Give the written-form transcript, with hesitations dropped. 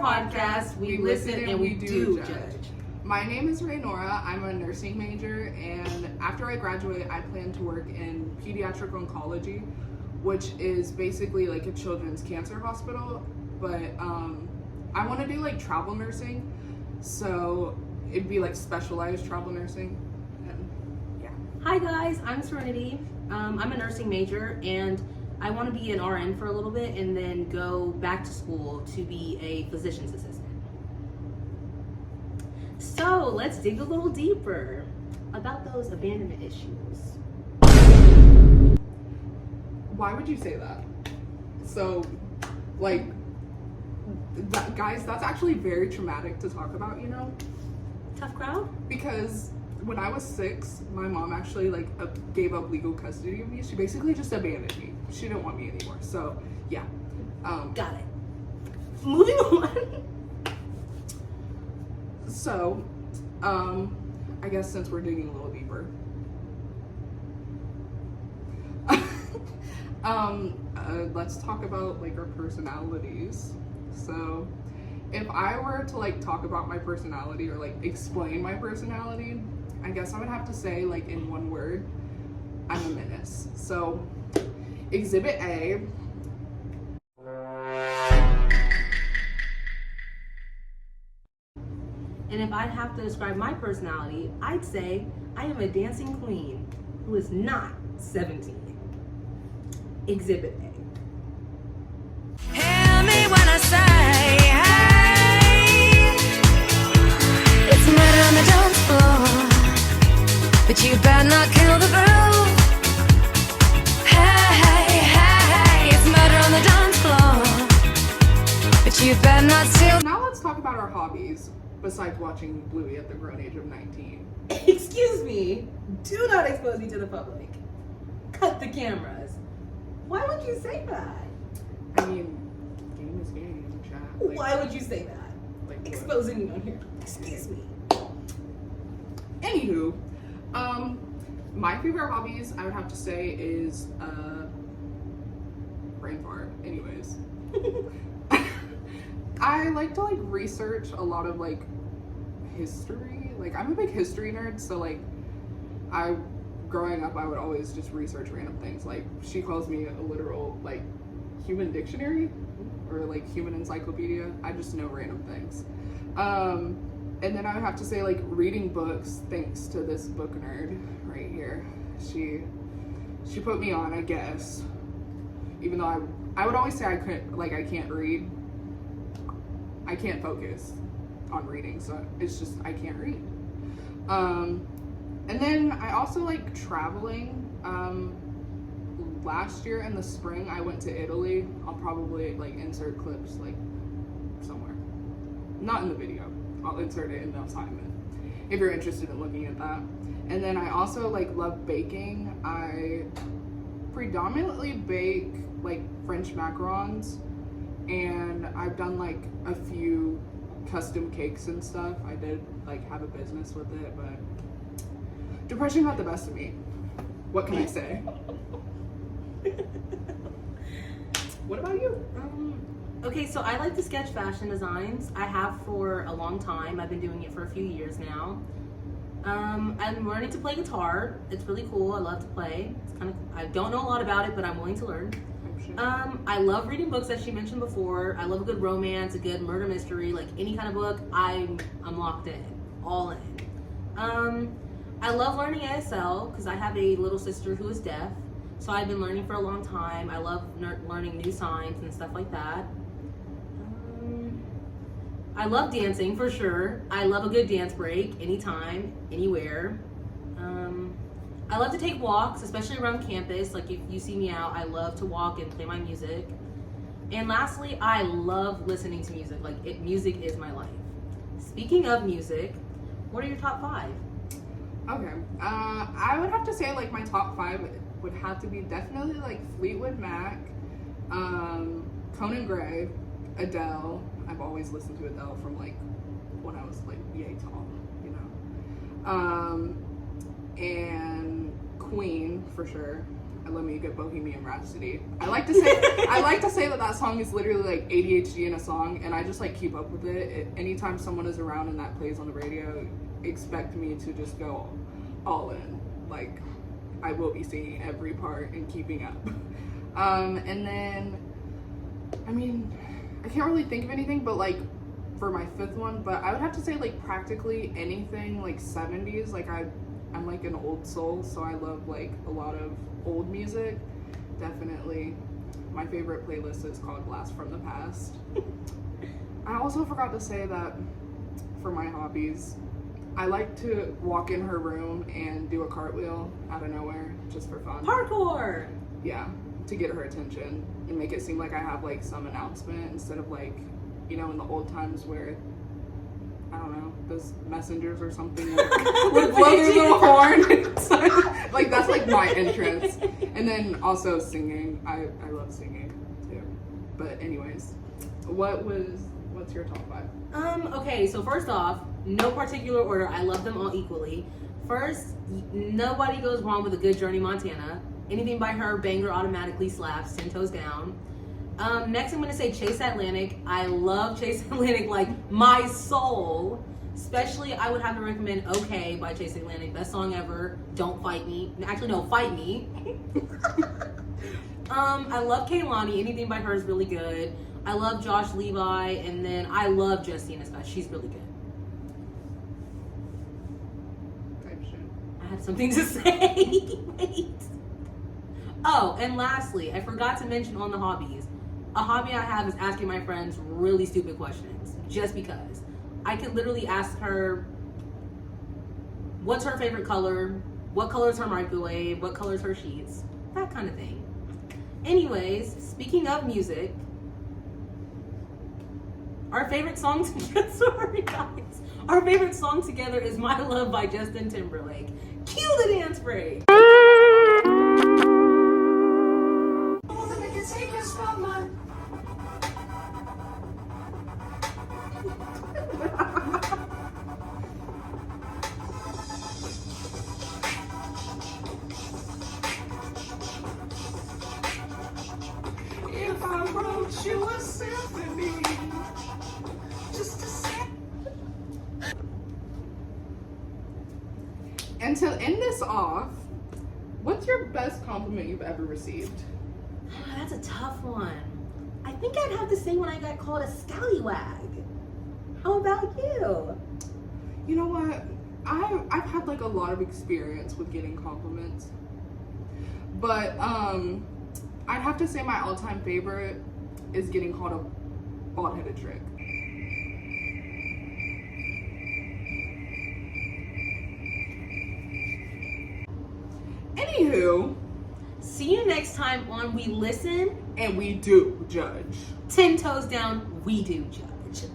podcast. We listen and we do judge. My name is Raynora. I'm a nursing major, and after I graduate, I plan to work in pediatric oncology, which is basically like a children's cancer hospital, but I want to do like travel nursing, so it'd be like specialized travel nursing. And yeah. Hi guys, I'm Serenity. I'm a nursing major, and I want to be an RN for a little bit and then go back to school to be a physician's assistant. So let's dig a little deeper about those abandonment issues. Why would you say that? So, like, guys, that's actually very traumatic to talk about, you know? Tough crowd? Because when I was 6, my mom actually gave up legal custody of me. She basically just abandoned me. She didn't want me anymore. So yeah. Got it. Moving on. So, I guess since we're digging a little deeper, let's talk about like our personalities. So, if I were to like talk about my personality or like explain my personality, I guess I would have to say, like, in one word, I'm a menace. So, Exhibit A. And if I'd have to describe my personality, I'd say I am a dancing queen who is not 17. Exhibit A. Hear me when I say, hey, it's murder on the dance floor, but you better not kill the groove. Hey, it's murder on the dance floor, but you better not steal. Now let's talk about our hobbies, besides watching Bluey at the grown age of 19. Excuse me, do not expose me to the public. Cut the cameras. Why would you say that? I mean, game is game, chat. Like, Why would you say that? Like what? Exposing me on here. Excuse me. Anywho, my favorite hobbies, I would have to say, is brain fart. Anyways. I like to like research a lot of like history. Like, I'm a big history nerd, so like growing up I would always just research random things. Like, she calls me a literal like human dictionary or like human encyclopedia. I just know random things. And then I would have to say like reading books, thanks to this book nerd right here. She put me on, I guess. Even though I would always say I can't read. I can't focus on reading, so it's just I can't read. And then I also like traveling. Last year in the spring I went to Italy. I'll probably like insert clips like somewhere. Not in the video. I'll insert it in the assignment if you're interested in looking at that. And then I also like love baking. I predominantly bake like French macarons, and I've done like a few custom cakes and stuff. I did like have a business with it, but depression got the best of me. What can I say? What about you? Okay, so I like to sketch fashion designs. I have for a long time. I've been doing it for a few years now. I'm learning to play guitar. It's really cool. I love to play. It's kind of, I don't know a lot about it, but I'm willing to learn. I love reading books, as she mentioned before. I love a good romance, a good murder mystery, like any kind of book. I'm locked in, all in. I love learning ASL because I have a little sister who is deaf, so I've been learning for a long time. I love learning new signs and stuff like that. I love dancing for sure. I love a good dance break anytime, anywhere. I love to take walks, especially around campus. Like if you see me out, I love to walk and play my music. And lastly, I love listening to music. Music is my life. Speaking of music, what are your top 5? Okay, I would have to say like my top 5 would have to be definitely like Fleetwood Mac, Conan Gray, Adele. I've always listened to Adele from like when I was like yay tall, you know. And Queen for sure. Let me get Bohemian Rhapsody. I like to say that song is literally like ADHD in a song, and I just like keep up with it. Anytime someone is around and that plays on the radio, expect me to just go all in. Like, I will be singing every part and keeping up. And then, I mean, I can't really think of anything, but like for my fifth one, but I would have to say like practically anything like 70s. Like I'm like an old soul, so I love like a lot of old music. Definitely my favorite playlist is called Blast from the Past. I also forgot to say that for my hobbies, I like to walk in her room and do a cartwheel out of nowhere just for fun. Parkour! Yeah, to get her attention and make it seem like I have like some announcement instead of like, you know, in the old times where, I don't know, those messengers or something would blow their little horn. So, like, that's like my entrance. And then also singing. I love singing too. But anyways, what's your top 5? Okay, so first off, no particular order. I love them all equally. First, nobody goes wrong with a good Journey Montana. Anything by her, banger automatically slaps, 10 toes down. Next, I'm gonna say Chase Atlantic. I love Chase Atlantic like my soul. Especially, I would have to recommend Okay by Chase Atlantic. Best song ever. Don't Fight Me. Actually, no, Fight Me. I love Kehlani. Anything by her is really good. I love Josh Levi. And then I love Justina Scott. She's really good. Type shit. I had something to say. Wait. Oh, and lastly, I forgot to mention on the hobbies. A hobby I have is asking my friends really stupid questions. Just because. I could literally ask her, what's her favorite color? What color is her microwave? What color is her sheets? That kind of thing. Anyways, speaking of music, our favorite song together, sorry guys. Our favorite song together is My Love by Justin Timberlake. Cue the dance break. If I wrote you a symphony, just a sec. And to end this off, what's your best compliment you've ever received? That's a tough one. I think I'd have to say when I got called a scallywag. How about you? You know what? I've had like a lot of experience with getting compliments, but I'd have to say my all-time favorite is getting called a bald-headed trick. Anywho, See you next time on We Listen, and we do judge. 10 toes down, we do judge.